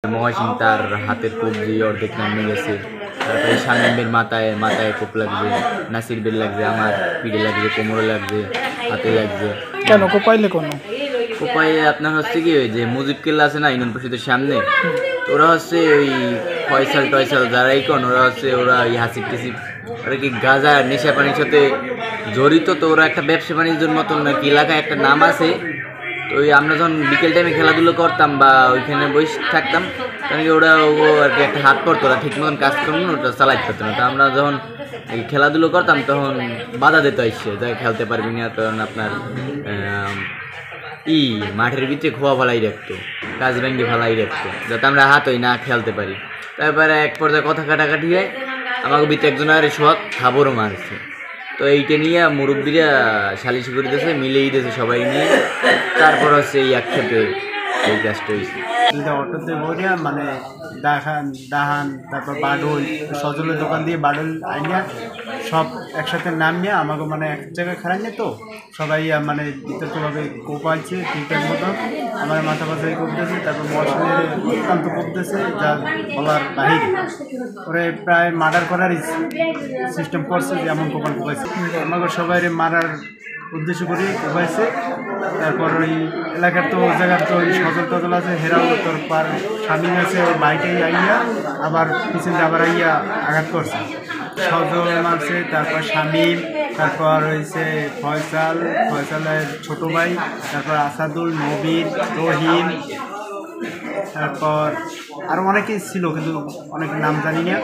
মহাসিন তার হাতের কবজি অর্ধেক নামিয়ে গেছে। তারপরে শামীমের মাথায় কোপ লাগছে, নাসির বের লাগছে, আমার পিঠে লাগছে, কোমরে লাগছে, হাতে লাগছে। কেন কোপাইলে কোনো কোপাই আপনার হচ্ছে কি ওই যে মুজিব কেল্লা আছে না ইউনিয়ন পরিষদের সামনে, ওরা হচ্ছে ওই ফয়সাল টয়সাল যারাই কন ওরা হচ্ছে ওরা ওই হাসিব টিসিব ওরা কি গাঁজা নেশা পানির সাথে জড়িত। তো ওরা একটা ব্যবসা বাণিজ্যের মতন আর কি এলাকায় একটা নাম আছে। তো ওই আমরা যখন বিকেল টাইমে খেলাধুলো করতাম বা ওইখানে বসে থাকতাম তখন কি ওরা ও আর কি একটা হাত পড়তো, ওরা ঠিক মতন কাজ করবো না, ওটা চালাইতে পারতো না। তো আমরা যখন খেলাধুলো করতাম তখন বাধা দিতে আসছে যে খেলতে পারবি না, তখন আপনার মাঠের ভিতরে খোয়া ফেলাই রাখতো, কাজ ভেঙ্গে ফেলাই রাখতো যাতে আমরা হাত হই না খেলতে পারি। তারপরে এক পর্যায়ে কথা কাটাকাটি হয়, আমাকে ভিতরে একজন আর সোহাগ খাবারও মারছে। তো এইটা নিয়ে মুরব্বীরা সালিশি করে দিয়েছে, মিলেই দিয়েছে সবাই নিয়ে। তারপর হচ্ছে এই একসাথে এই কাজটা হয়েছে। অটোতে বইয়া মানে দাহান তারপর বাডল সজলের দোকান দিয়ে বাডল আইনিয়া সব একসাথে নামিয়ে আমাকে মানে এক জায়গায় খারাই নিয়ে তো সবাই মানে বিতর্কভাবে কোপাইছে ঠিকঠাক মতো আমার মাথা মাথায় কোপতেছে। তারপর মশনের অত্যন্ত কোপতেছে যা বলার বাহির ওরে প্রায় মার্ডার করারই সিস্টেম করছে, যেমন কোপাইছে আমাকে সবাই মারার উদ্দেশ্য করে কোপাইছে। তারপর ওই এলাকার তো জায়গার তো ওই সজল টজল আছে, হেরাও তোর পার স্বামী আছে, ওই বাইকে আইয়া আবার পিছনে আবার আইয়া আঘাত করছে, সজল মারছে। তারপর শামীম, তারপর হয়েছে ফয়সালের ছোটো ভাই, তারপর আসাদুল, নবীর, রহিম, তারপর আরও অনেকেই ছিল কিন্তু অনেক নাম জানি না।